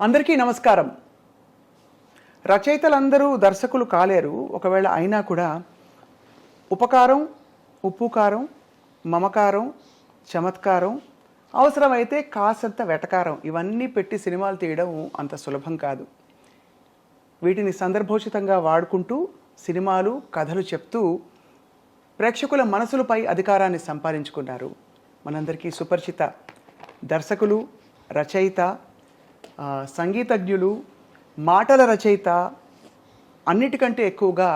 అందరికీ నమస్కారం. రచయితలందరూ దర్శకులు కాలేరు. ఒకవేళ అయినా కూడా ఉపకారం, ఉప్పు కారం, మమకారం, చమత్కారం, అవసరమైతే కాసంత వెటకారం ఇవన్నీ పెట్టి సినిమాలు తీయడం అంత సులభం కాదు. వీటిని సందర్భోచితంగా వాడుకుంటూ సినిమాలు, కథలు చెప్తూ ప్రేక్షకుల మనసులపై అధికారాన్ని సంపాదించుకున్నారు. మనందరికీ సుపరిచిత దర్శకులు, రచయిత, సంగీతజ్ఞులు, మాటల రచయిత, అన్నిటికంటే ఎక్కువగా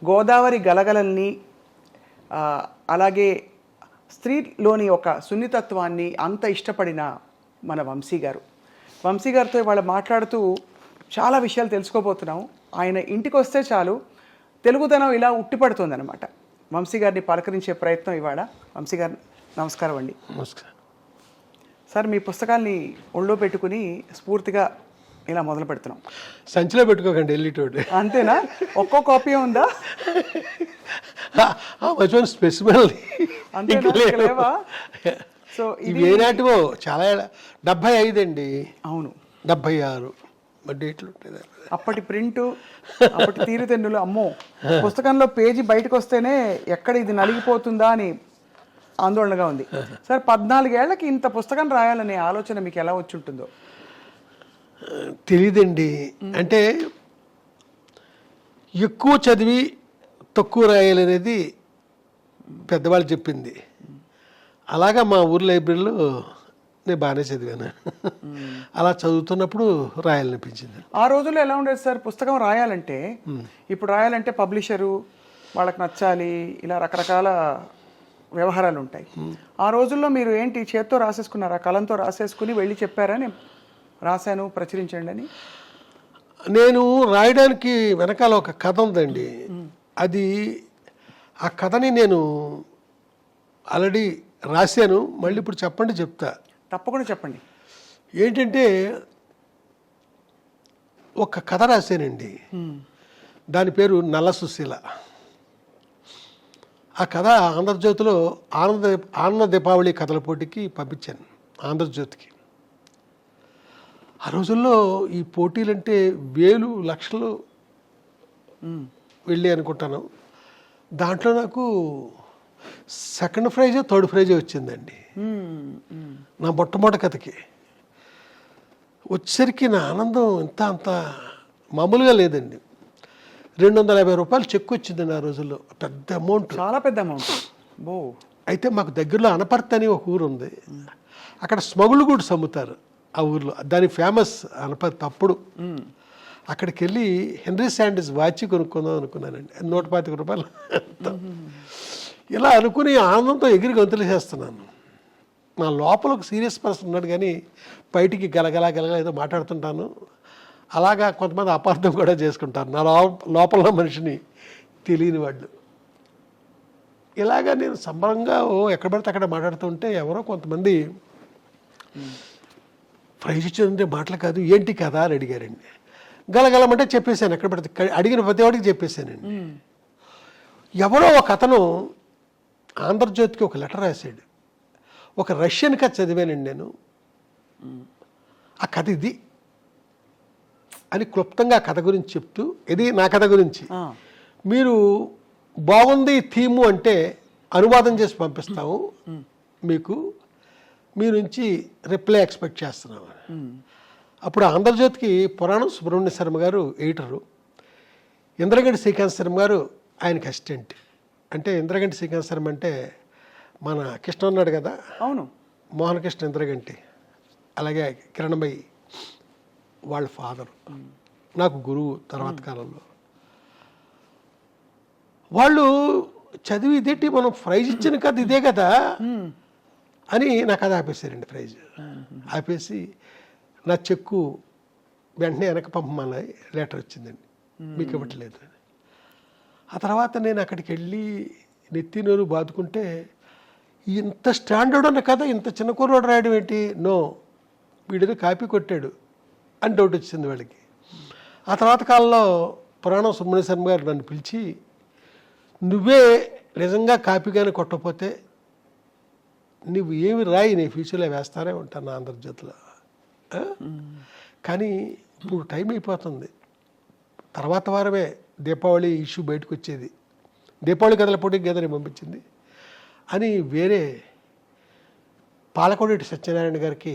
గోదావరి గలగలల్ని, అలాగే స్త్రీలోని ఒక సున్నితత్వాన్ని అంత ఇష్టపడిన మన వంశీ గారు. వంశీ గారితో ఇవాళ మాట్లాడుతూ చాలా విషయాలు తెలుసుకోబోతున్నాం. ఆయన ఇంటికి వస్తే చాలు తెలుగుదనం ఇలా ఉట్టిపడుతుందన్నమాట. వంశీ గారిని పలకరించే ప్రయత్నం ఇవాళ. వంశీ గారు నమస్కారం అండి. నమస్కారం సార్, మీ పుస్తకాల్ని ఒళ్ళో పెట్టుకుని స్ఫూర్తిగా ఇలా మొదలు పెడుతున్నాం. సంచిలో పెట్టుకోకండి, వెళ్ళేటోటి అంతేనా? ఒక్కో కాపీ ఉందా? స్పెసిమల్ అంతేనా? సో ఇవి ఏనాటివో చాలా 75 అండి. అవును, 76 డేట్లు ఉంటాయి. అప్పటి ప్రింటు, అప్పటి తీరుతెన్నులు. అమ్మో, పుస్తకంలో పేజీ బయటకు వస్తేనే ఎక్కడ ఇది నలిగిపోతుందా అని ఆందోళనగా ఉంది. సార్, 14 ఏళ్లకి ఇంత పుస్తకం రాయాలనే ఆలోచన మీకు ఎలా వచ్చి ఉంటుందో? తెలీదండి. అంటే ఎక్కువ చదివి తక్కువ రాయాలనేది పెద్దవాళ్ళు చెప్పింది. అలాగా మా ఊరి లైబ్రరీలో నేను బాగానే చదివాను. అలా చదువుతున్నప్పుడు రాయాలనిపించింది. ఆ రోజుల్లో ఎలా ఉండేది సార్? పుస్తకం రాయాలంటే, ఇప్పుడు రాయాలంటే పబ్లిషరు వాళ్ళకి నచ్చాలి, ఇలా రకరకాల వ్యవహారాలు ఉంటాయి. ఆ రోజుల్లో మీరు ఏంటి, చేత్తో రాసేసుకున్నారా? కలంతో రాసేసుకుని వెళ్ళి చెప్పారా నేను రాశాను, ప్రచురించండి అని? నేను రాయడానికి వెనకాల ఒక కథ ఉందండి. అది ఆ కథని నేను ఆల్రెడీ రాశాను. మళ్ళీ ఇప్పుడు చెప్పండి, చెప్తా. తప్పకుండా చెప్పండి. ఏంటంటే ఒక కథ రాశానండి. దాని పేరు నల్ల సుశీల. ఆ కథ ఆంధ్రజ్యోతిలో ఆనంద దీపావళి కథల పోటీకి పంపించాను, ఆంధ్రజ్యోతికి. ఆ రోజుల్లో ఈ పోటీలంటే వేలు లక్షలు వెళ్ళి అనుకుంటాను. దాంట్లో నాకు సెకండ్ ప్రైజ్, థర్డ్ ప్రైజ్ వచ్చిందండి నా మొట్టమొదటి కథకి. వచ్చేసరికి నా ఆనందం అంత మామూలుగా లేదండి. 250 రూపాయలు చెక్ వచ్చిందండి ఆ రోజుల్లో. పెద్ద అమౌంట్, చాలా పెద్ద అమౌంట్. అయితే మాకు దగ్గరలో అనపర్తి అని ఒక ఊరు ఉంది. అక్కడ స్మగుళ్ళు కూడా అమ్ముతారు ఆ ఊర్లో. దాని ఫేమస్ అనపర్తి. అప్పుడు అక్కడికి వెళ్ళి హెన్రీ శాండిస్ వాచ్ కొనుక్కుందాం అనుకున్నానండి. 125 రూపాయలు. ఇలా అనుకుని ఆనందంతో ఎగిరి గంతులు చేస్తున్నాను. నా లోపల ఒక సీరియస్ పర్సన్ ఉన్నాడు, కానీ బయటికి గలగలా ఏదో మాట్లాడుతుంటాను. అలాగా కొంతమంది అపార్థం కూడా చేసుకుంటారు నా లోపల మనిషిని, తెలియని వాళ్ళు. ఇలాగా నేను సంబరంగా ఎక్కడ పడితే అక్కడ మాట్లాడుతుంటే ఎవరో కొంతమంది ప్రైజ్ ఇచ్చేదంటే మాటలు కాదు, ఏంటి కదా అని అడిగారండి. గలగలమంటే చెప్పేశాను. ఎక్కడ పడితే అడిగిన ప్రతి వాడికి చెప్పేశానండి. ఎవరో ఒక అతను ఆంధ్రజ్యోతికి ఒక లెటర్ రాశాడు. ఒక రష్యన్ కథ చదివానండి నేను. ఆ కథ ఇది అని క్లుప్తంగా కథ గురించి చెప్తూ, ఇది నా కథ గురించి, మీరు బాగుంది థీము అంటే అనువాదం చేసి పంపిస్తాము, మీకు మీ నుంచి రిప్లై ఎక్స్పెక్ట్ చేస్తున్నాము. అప్పుడు ఆంధ్రజ్యోతికి పురాణం సుబ్రహ్మణ్య శర్మ గారు ఎడిటరు, ఇంద్రగంటి శ్రీకాంత్ శర్మ గారు ఆయనకి అసిస్టెంట్. అంటే ఇంద్రగంటి శ్రీకాంత్ శర్మ అంటే మన కృష్ణ ఉన్నాడు కదా, అవును, మోహన్ కృష్ణ ఇంద్రగంటి, అలాగే కిరణమయ్యి వాళ్ళ ఫాదరు, నాకు గురువు తర్వాత కాలంలో. వాళ్ళు చదివి ఇదేంటి మనం ప్రైజ్ ఇచ్చిన కదా ఇదే కదా అని నాకు అది ఆపేశారండి. ప్రైజ్ ఆపేసి నా చెక్కు వెంటనే వెనక పంపమని లెటర్ వచ్చిందండి, మీకు ఇవ్వట్లేదు అని. ఆ తర్వాత నేను అక్కడికి వెళ్ళి నెత్తి నోరు బాదుకుంటే, ఇంత స్టాండర్డ్ ఉన్న కథ ఇంత చిన్న కుర్రోడు రాయడం ఏంటి, నో వీడితో కాపీ కొట్టాడు అని డౌట్ వచ్చింది వాళ్ళకి. ఆ తర్వాత కాలంలో పురాణం సుబ్రహ్మణ్య శర్మ గారు నన్ను పిలిచి, నువ్వే నిజంగా కాపీగానే కొట్టకపోతే నువ్వు ఏమి రాయి, నీ ఫ్యూచర్లో వేస్తానే ఉంటాను ఆంధ్రజ్యోతిలో, కానీ ఇప్పుడు టైం అయిపోతుంది. తర్వాత వారమే దీపావళి ఇష్యూ బయటకు వచ్చేది. దీపావళి కథల పోటీకి గదని పంపించింది అని వేరే పాలకొండేటి సత్యనారాయణ గారికి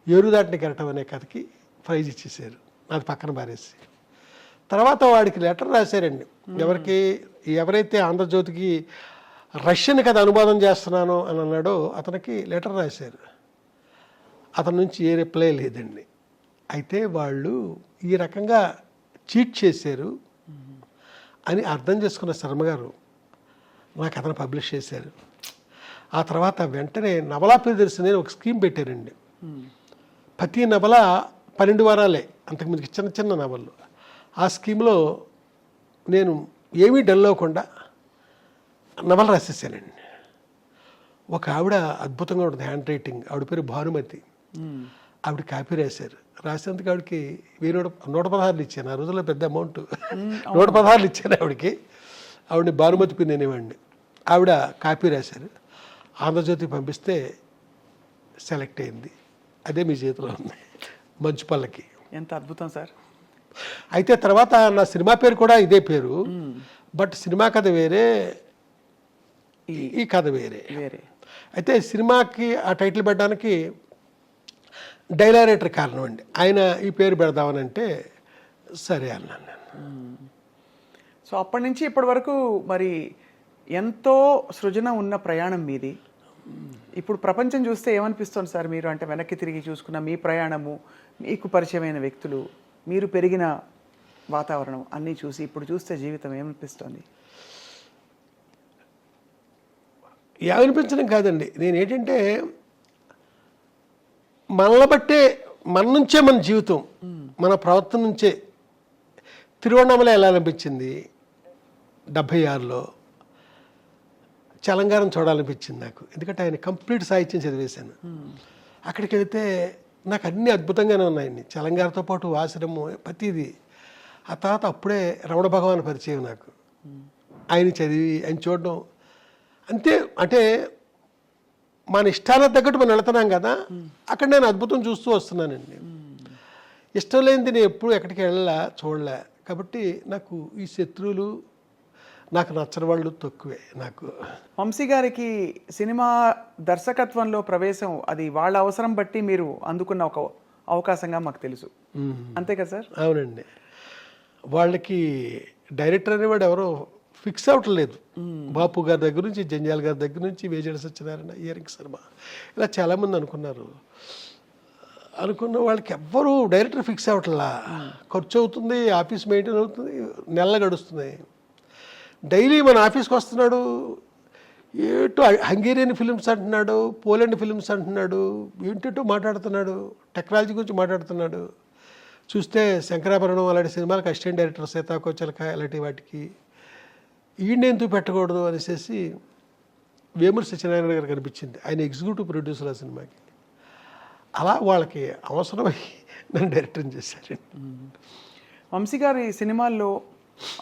ఏరుదాటిని కెరటం అనే కథకి ప్రైజ్ ఇచ్చేసారు, అది పక్కన పారేసి. తర్వాత వాడికి లెటర్ రాశారండి. ఎవరైతే ఆంధ్రజ్యోతికి రష్యన్ కథ అనువాదం చేస్తున్నానో అని అన్నాడో అతనికి లెటర్ రాశారు. అతని నుంచి ఏ రిప్లై లేదండి. అయితే వాళ్ళు ఈ రకంగా చీట్ చేశారు అని అర్థం చేసుకున్న శర్మ గారు నా కథను పబ్లిష్ చేశారు. ఆ తర్వాత వెంటనే నవలా ప్రియదర్శిని అని ఒక స్కీమ్ పెట్టారండి. ప్రతి నవల 12 వారాలే, అంతకుముందుకి చిన్న చిన్న నవళ్ళు. ఆ స్కీమ్లో నేను ఏమీ డల్ అవ్వకుండా నవల రాసేసానండి. ఒక ఆవిడ అద్భుతంగా ఉంటుంది హ్యాండ్ రైటింగ్, ఆవిడ పేరు భానుమతి. ఆవిడ కాపీ రాశారు. రాసేందుకు ఆవిడకి 116 ఇచ్చాను. ఆ రోజుల్లో పెద్ద అమౌంట్. 116 ఇచ్చాను ఆవిడకి. ఆవిడని భానుమతి పిన్ అనేవాడిని. ఆవిడ కాపీ రాశారు. ఆంధ్రజ్యోతికి పంపిస్తే సెలెక్ట్ అయింది. అదే మీ చేతిలో ఉంది, మంచు పల్లకి. ఎంత అద్భుతం సార్. అయితే తర్వాత నా సినిమా పేరు కూడా ఇదే పేరు, బట్ సినిమా కథ వేరే, ఈ కథ వేరే. అయితే సినిమాకి ఆ టైటిల్ పెట్టడానికి డైలారేటర్ కారణం అండి. ఆయన ఈ పేరు పెడదామని అంటే సరే అన్నాను నేను. సో అప్పటి నుంచి ఇప్పటి వరకు మరి ఎంతో సృజన ఉన్న ప్రయాణం మీది. ఇప్పుడు ప్రపంచం చూస్తే ఏమనిపిస్తుంది సార్ మీరు? అంటే వెనక్కి తిరిగి చూసుకున్న మీ ప్రయాణము, మీకు పరిచయమైన వ్యక్తులు, మీరు పెరిగిన వాతావరణం అన్నీ చూసి ఇప్పుడు చూస్తే జీవితం ఏమనిపిస్తుంది? ఏమనిపించడం కాదండి, నేను ఏంటంటే మనల్ని బట్టే, మన నుంచే మన జీవితం, మన ప్రవర్తన నుంచే. తిరువണ്ണామలై ఎలా అనిపించింది 76లో, చలంగారం చూడాలనిపించింది నాకు. ఎందుకంటే ఆయన కంప్లీట్ సాహిత్యం చదివేశాను. అక్కడికి వెళితే నాకు అన్నీ అద్భుతంగానే ఉన్నాయండి. చలంగారితో పాటు ఆశ్రమం, ప్రతిదీ. ఆ తర్వాత అప్పుడే రమణ భగవాన్ పరిచయం నాకు. ఆయన చదివి ఆయన చూడడం అంతే. అంటే మన ఇష్టాలకు తగ్గట్టు మనం వెళుతున్నాం కదా, అక్కడ నేను అద్భుతం చూస్తూ వస్తున్నానండి. ఇష్టం లేనిది నేను ఎప్పుడు ఎక్కడికి వెళ్ళా, చూడలే. కాబట్టి నాకు ఈ శత్రువులు, నాకు నచ్చని వాళ్ళు తక్కువే. నాకు వంశీ గారికి సినిమా దర్శకత్వంలో ప్రవేశం అది వాళ్ళ అవసరం బట్టి మీరు అందుకున్న ఒక అవకాశంగా మాకు తెలుసు, అంతే కదా సార్? అవునండి. వాళ్ళకి డైరెక్టర్ అనేవాడు ఎవరో ఫిక్స్ అవ్వట్లేదు. బాపు గారి దగ్గర నుంచి, జంజాల్ గారి దగ్గర నుంచి, వేజేడి సత్యనారాయణ, ఇయరింగ్ శర్మ, ఇలా చాలామంది అనుకున్న వాళ్ళకి ఎవ్వరూ డైరెక్టర్ ఫిక్స్ అవ్వట్లా. ఖర్చు అవుతుంది, ఆఫీస్ మెయింటైన్ అవుతుంది, నెల గడుస్తుంది. డైలీ మన ఆఫీస్కి వస్తున్నాడు, ఏటో హంగేరియన్ ఫిలిమ్స్ అంటున్నాడు, పోలాండ్ ఫిలిమ్స్ అంటున్నాడు, ఏంటో మాట్లాడుతున్నాడు, టెక్నాలజీ గురించి మాట్లాడుతున్నాడు. చూస్తే శంకరాభరణం అలాంటి సినిమాలకు అసిస్టెంట్ డైరెక్టర్, సీతాకోచలక అలాంటి వాటికి ఈయన ఎందుకు పెట్టకూడదు అనేసి వేమూరి సత్యనారాయణ గారు కనిపించింది. ఆయన ఎగ్జిక్యూటివ్ ప్రొడ్యూసర్ ఆ సినిమాకి. అలా వాళ్ళకి అవసరమై నన్ను డైరెక్టర్ చేశారు. వంశీ గారి సినిమాల్లో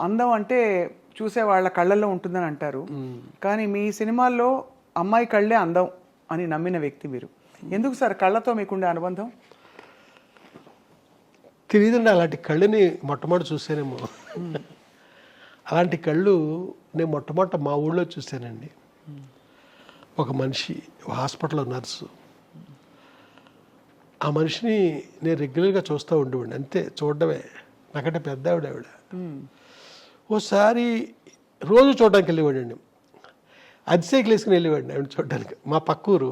అందం అంటే చూసే వాళ్ళ కళ్ళల్లో ఉంటుందని అంటారు, కానీ మీ సినిమాల్లో అమ్మాయి కళ్ళే అందం అని నమ్మిన వ్యక్తి మీరు. ఎందుకు సార్ కళ్ళతో మీకుండే అనుబంధం? తెలియదండి, అలాంటి కళ్ళని మొట్టమొదటి చూసానేమో. అలాంటి కళ్ళు నేను మొట్టమొదట మా ఊళ్ళో చూశానండి. ఒక మనిషి, హాస్పిటల్లో నర్సు, ఆ మనిషిని నేను రెగ్యులర్గా చూస్తూ ఉండేవాడిని. అంతే, చూడడమే. నాకంటే పెద్ద ఆవిడ. ఓసారి రోజు చూడడానికి వెళ్ళేవాడండి. అతిశేఖలు వేసుకుని వెళ్ళేవాడిని ఆవిడ చూడడానికి, మా పక్కూరు.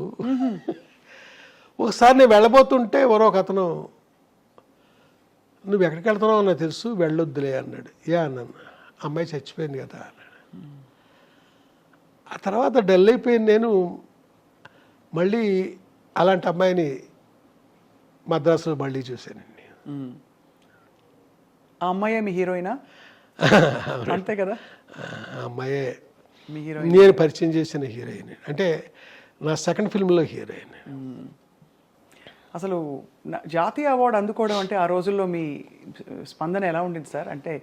ఒకసారి నేను వెళ్ళబోతుంటే ఒక అతను, నువ్వు ఎక్కడికి వెళ్తున్నావు నాకు తెలుసు, వెళ్ళొద్దులే అన్నాడు. అన్నాను, అమ్మాయి చచ్చిపోయింది కదా అన్నాడు. ఆ తర్వాత డల్ అయిపోయింది. నేను మళ్ళీ అలాంటి అమ్మాయిని మద్రాసులో మళ్ళీ చూశానండి. ఆ అమ్మాయే మీ హీరోయినా? అంతే కదా, ఆ అమ్మాయే మీ హీరోయిన్. నేను పరిచయం చేసిన హీరోయిన్, అంటే నా సెకండ్ ఫిల్మ్లో హీరోయిన్. అసలు జాతీయ అవార్డు అందుకోవడం అంటే ఆ రోజుల్లో మీ స్పందన ఎలా ఉండింది సార్? అంటే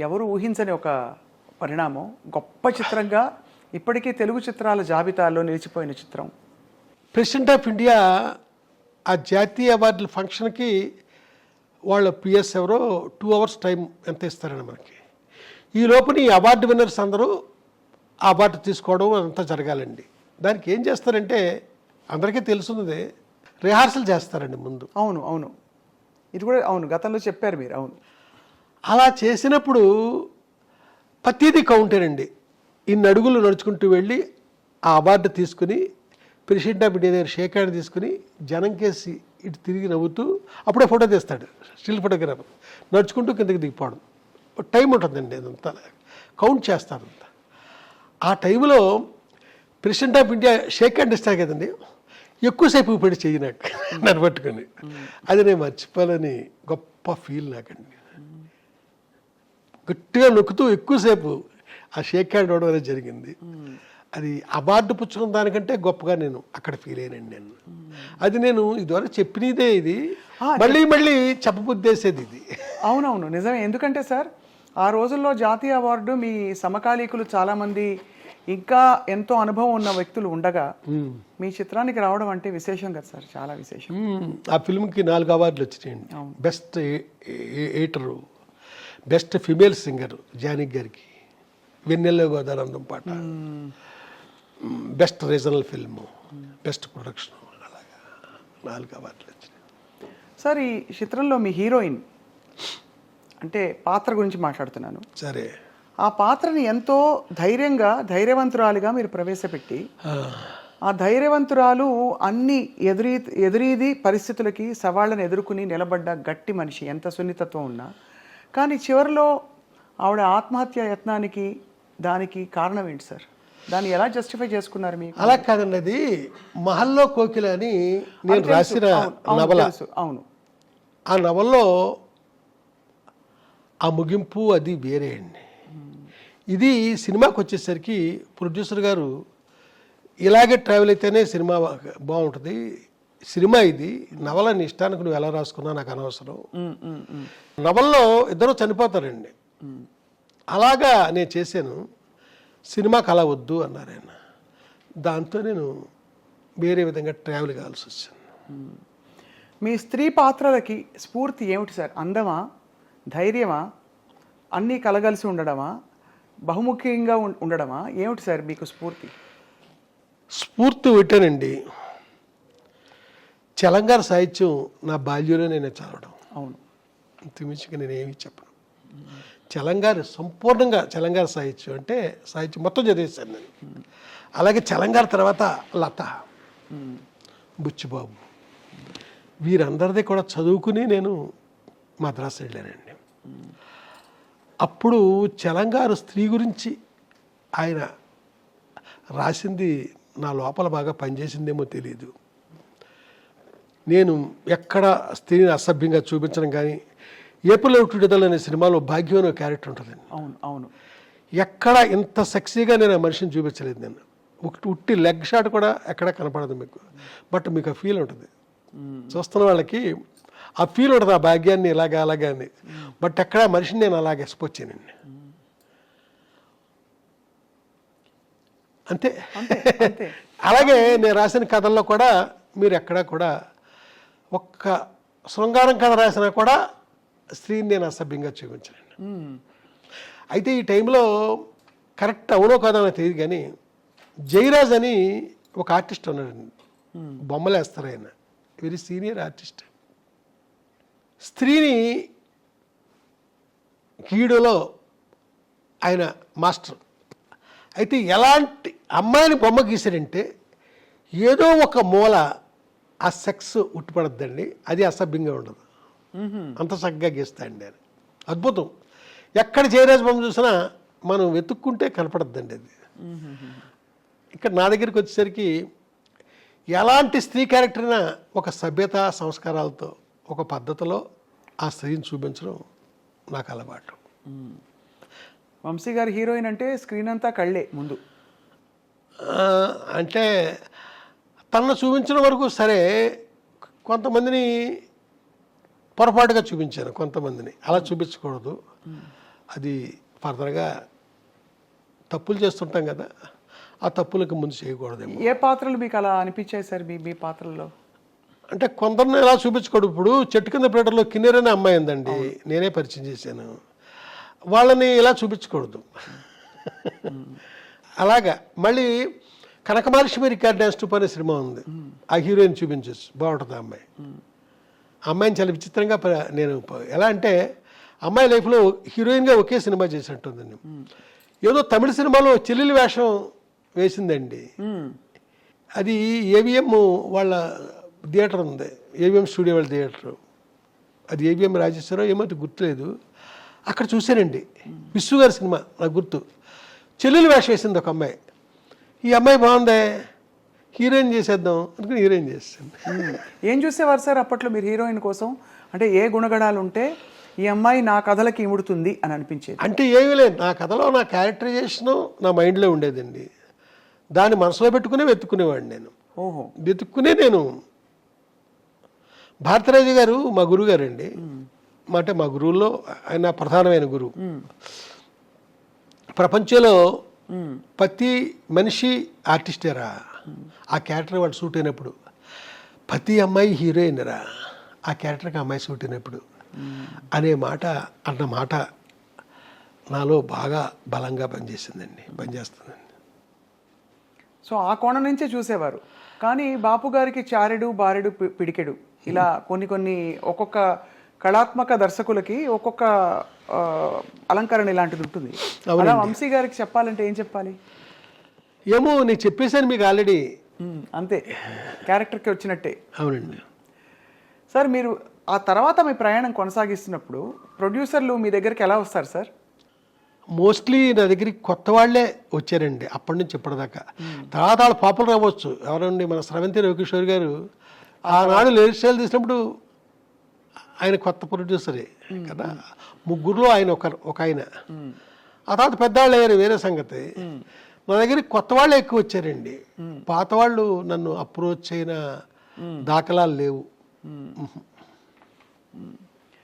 ఎవరు ఊహించని ఒక పరిణామం. గొప్ప చిత్రంగా ఇప్పటికీ తెలుగు చిత్రాల జాబితాలో నిలిచిపోయిన చిత్రం. ప్రెసిడెంట్ ఆఫ్ ఇండియా ఆ జాతీయ అవార్డుల ఫంక్షన్కి వాళ్ళ పిఎస్ ఎవరో 2 hours టైం ఎంత ఇస్తారండి మనకి. ఈ లోపల ఈ అవార్డు విన్నర్స్ అందరూ ఆ అవార్డు తీసుకోవడం అంతా జరగాలండి. దానికి ఏం చేస్తారంటే అందరికీ తెలుసున్నదే, రిహార్సల్ చేస్తారండి ముందు. అవును అవును, ఇది కూడా అవును, గతంలో చెప్పారు మీరు. అవును, అలా చేసినప్పుడు ప్రతిదీ కౌంటేనండి. ఇన్ని అడుగులు నడుచుకుంటూ వెళ్ళి ఆ అవార్డు తీసుకుని ప్రెసిడెంట్ ఆఫ్ ఇండియా దగ్గర షేక్ హ్యాండ్ తీసుకుని జనం కేసి ఇటు తిరిగి నవ్వుతూ అప్పుడే ఫోటో తీస్తాడు, స్టిల్ ఫోటోగ్రాఫర్. నడుచుకుంటూ కిందకి దిగిపోవడం టైం ఉంటుందండి, అదంతా కౌంట్ చేస్తారంతా. ఆ టైంలో president of India shake hand ఇస్తారు కదండి, ఎక్కువసేపు పెట్టి చెయ్యి నాకు నన్ను పట్టుకొని. అది నేను మర్చిపోవాలని గొప్ప ఫీల్ నాకండి. గట్టిగా నొక్కుతూ ఎక్కువసేపు ఆ షేక్ హ్యాండ్ ఇవ్వడం అనేది జరిగింది. అది అవార్డు పుచ్చుకున్న దానికంటే గొప్పగా నేను అక్కడ ఫీల్ అయ్యానండి. నేను అది నేను ఇదివరకు చెప్పినదే, ఇది మళ్ళీ మళ్ళీ చెప్పబుద్దేసేది ఇది. అవునవును, నిజమే. ఎందుకంటే సార్, ఆ రోజుల్లో జాతీయ అవార్డు మీ సమకాలీకులు చాలామంది ఇంకా ఎంతో అనుభవం ఉన్న వ్యక్తులు ఉండగా మీ చిత్రానికి రావడం అంటే విశేషం కదా సార్, చాలా విశేషం. ఆ ఫిల్మ్కి 4 అవార్డులు వచ్చినాయండి. Best editor, best female singer Janaki గారికి, వెన్నెల్లో గోదానందం పాట, best regional film, best production, అలాగా 4 అవార్డులు వచ్చినాయి. సార్, ఈ చిత్రంలో మీ హీరోయిన్ అంటే పాత్ర గురించి మాట్లాడుతున్నాను. సరే, ఆ పాత్రని ఎంతో ధైర్యంగా, ధైర్యవంతురాలిగా మీరు ప్రవేశపెట్టి, ఆ ధైర్యవంతురాలు అన్ని ఎదురీది పరిస్థితులకి, సవాళ్ళను ఎదుర్కొని నిలబడ్డ గట్టి మనిషి, ఎంత సున్నితత్వం ఉన్నా. కానీ చివరిలో ఆవిడ ఆత్మహత్య యత్నానికి దానికి కారణం ఏంటి సార్? దాన్ని ఎలా జస్టిఫై చేసుకున్నారు మీకు? అలా కాదండి, అది మహల్లో కోకిల అని నేను రాసిన నవల. అవును, ఆ నవల్లో ఆ ముగింపు అది వేరే అండి. ఇది సినిమాకి వచ్చేసరికి ప్రొడ్యూసర్ గారు ఇలాగే ట్రావెల్ అయితేనే సినిమా బాగుంటుంది, సినిమా ఇది, నవల నీ ఇష్టానికి నువ్వు ఎలా రాసుకున్నా నాకు అనవసరం. నవల్లో ఇద్దరు చనిపోతారండి, అలాగా నేను చేశాను, సినిమాకి అలా వద్దు అన్నారు ఆయన. దాంతో నేను వేరే విధంగా ట్రావెల్ కావాల్సి వచ్చింది. మీ స్త్రీ పాత్రలకి స్ఫూర్తి ఏమిటి సార్? అందమా, ధైర్యమా, అన్నీ కలగలిసి ఉండడమా, బహుముఖ్యంగా ఉండడమా, ఏమిటి సార్ మీకు స్ఫూర్తి? స్ఫూర్తి పెట్టానండి, తెలంగాణ సాహిత్యం నా బాల్యంలో నేను చదవడం. అవును, అంతమించి నేను ఏమి చెప్పను. తెలంగాణ సంపూర్ణంగా తెలంగాణ సాహిత్యం అంటే సాహిత్యం మొత్తం చదివేశాను నేను. అలాగే తెలంగాణ తర్వాత లత, బుచ్చిబాబు, వీరందరిది కూడా చదువుకుని నేను మద్రాసు వెళ్ళానండి. అప్పుడు తెలంగాణ స్త్రీ గురించి ఆయన రాసింది నా లోపల బాగా పనిచేసిందేమో తెలియదు. నేను ఎక్కడ స్త్రీని అసభ్యంగా చూపించడం కానీ, ఏప్రిల్ విడుదల అనే సినిమాలో భాగ్యం అనే క్యారెక్టర్ ఉంటుందండి. అవును అవును, ఎక్కడ ఇంత సెక్సీగా నేను ఆ మనిషిని చూపించలేదు. నేను ఉట్టి లెగ్ షాట్ కూడా ఎక్కడ కనపడదు మీకు, బట్ మీకు ఆ ఫీల్ ఉంటుంది, చూస్తున్న వాళ్ళకి ఆ ఫీల్ ఉంటుంది, ఆ భాగ్యాన్ని ఇలాగా అలాగా అని. బట్ ఎక్కడ మనిషిని నేను అలాగే ఎక్స్పోజ్ చేయనండి, అంతే. అలాగే నేను రాసిన కథల్లో కూడా మీరు ఎక్కడా కూడా ఒక్క శృంగారం కథ రాసినా కూడా స్త్రీని నేను అసభ్యంగా చూపించానండి. అయితే ఈ టైంలో కరెక్ట్ అవునో కాదో నాకు తెలియదు కానీ, జయరాజ్ అని ఒక ఆర్టిస్ట్ ఉన్నాడండి, బొమ్మలు వేస్తారు ఆయన, వెరీ సీనియర్ ఆర్టిస్ట్. స్త్రీని గీయడంలో ఆయన మాస్టర్. అయితే ఎలాంటి అమ్మాయిని బొమ్మ గీసాడంటే ఏదో ఒక మూల ఆ సెక్స్ ఉట్టిపడద్దండి, అది అసభ్యంగా ఉండదు, అంత చక్కగా గీస్తాడండి ఆయన, అద్భుతం. ఎక్కడ జయరాజ్ బొమ్మ చూసినా మనం వెతుక్కుంటే కనపడద్దండి అది. ఇక్కడ నా దగ్గరికి వచ్చేసరికి ఎలాంటి స్త్రీ క్యారెక్టర్ అయినా ఒక సభ్యత సంస్కారాలతో ఒక పద్ధతిలో ఆ స్త్రీని చూపించడం నాకు అలవాటు. వంశీ గారి హీరోయిన్ అంటే స్క్రీన్ అంతా కళ్ళే ముందు, అంటే తనను చూపించిన వరకు సరే, కొంతమందిని పొరపాటుగా చూపించాను, కొంతమందిని అలా చూపించకూడదు, అది ఫర్దర్గా తప్పులు చేస్తుంటాం కదా, ఆ తప్పులకు ముందు చేయకూడదేమో. ఏ పాత్రలు మీకు అలా అనిపించాయి సార్ మీ పాత్రల్లో? అంటే కొందరిని ఎలా చూపించుకోడు. ఇప్పుడు చెట్టు కింద ప్లేటర్లో కిన్నెర్ అనే అమ్మాయి ఉందండి, నేనే పరిచయం చేశాను. వాళ్ళని ఇలా చూపించకూడదు. అలాగా మళ్ళీ కనకమహాలక్ష్మి రికార్డ్ డ్యాన్స్ టూప్ అనే సినిమా ఉంది, ఆ హీరోయిన్ చూపించచ్చు, బాగుంటుంది ఆ అమ్మాయి. అమ్మాయిని చాలా విచిత్రంగా నేను ఎలా అంటే అమ్మాయి లైఫ్లో హీరోయిన్గా ఒకే సినిమా చేసినట్టుందండి. ఏదో తమిళ సినిమాలో చెల్లెలి వేషం వేసిందండి. అది ఏవిఎం వాళ్ళ థియేటర్ ఉంది, ఏవిఎం స్టూడియో వాళ్ళ థియేటర్, అది ఏవిఎం రాజేశ్వరరావు ఏమో గుర్తులేదు. అక్కడ చూశానండి, విశ్వ గారి సినిమా నాకు గుర్తు. చెల్లెలు వేషం వేసింది ఒక అమ్మాయి. ఈ అమ్మాయి బాగుందే, హీరోయిన్ చేసేద్దాం అనుకుని హీరోయిన్ చేస్తాను. ఏం చూసేవారు సార్ అప్పట్లో మీరు హీరోయిన్ కోసం? అంటే ఏ గుణగణాలు ఉంటే ఈ అమ్మాయి నా కథలకి ఇముడుతుంది అని అనిపించేది? అంటే ఏమీ లేదు, నా కథలో నా క్యారెక్టరైజేషను నా మైండ్లో ఉండేదండి. దాన్ని మనసులో పెట్టుకునే వెతుక్కునేవాడిని నేను. ఓహో. వెతుక్కునే నేను భారతరాజు గారు మా గురువు గారు అండి, అంటే మా గురువుల్లో ఆయన ప్రధానమైన గురువు. ప్రపంచంలో ప్రతి మనిషి ఆర్టిస్టేరా, ఆ క్యారెక్టర్ వాడు సూట్ అయినప్పుడు. ప్రతి అమ్మాయి హీరోయిన్ రా, ఆ క్యారెక్టర్కి అమ్మాయి సూట్ అయినప్పుడు అనే మాట అన్నమాట నాలో బాగా బలంగా పనిచేస్తుందండి. సో ఆ కోణం నుంచే చూసేవారు. కానీ బాపు గారికి చారెడు బారెడు పిడికెడు ఇలా కొన్ని ఒక్కొక్క కళాత్మక దర్శకులకి ఒక్కొక్క అలంకరణ ఇలాంటిది ఉంటుంది. అలా వంశీ గారికి చెప్పాలంటే ఏం చెప్పాలి? ఏమో నేను చెప్పేశాను మీకు ఆల్రెడీ. అంతే, క్యారెక్టర్కి వచ్చినట్టే. అవునండి సార్, మీరు ఆ తర్వాత మీ ప్రయాణం కొనసాగిస్తున్నప్పుడు ప్రొడ్యూసర్లు మీ దగ్గరికి ఎలా వస్తారు సార్? మోస్ట్లీ నా దగ్గరికి కొత్త వాళ్ళే వచ్చారండి అప్పటి నుంచి ఇప్పటిదాకా. తర్వాత వాళ్ళు పాపులర్ అవ్వచ్చు. ఎవరండి, మన స్రవంతి రవికిషోర్ గారు ఆనాడు లేడీ స్టైల్ తీసినప్పుడు ఆయన కొత్త ప్రొడ్యూసరే కదా. ముగ్గురులో ఆయన ఒక ఆయన. ఆ తర్వాత పెద్దవాళ్ళు అయ్యారు, వేరే సంగతి. నా దగ్గరికి కొత్త వాళ్ళే ఎక్కువ వచ్చారండి. పాత వాళ్ళు నన్ను అప్రోచ్ అయిన దాఖలాలు లేవు.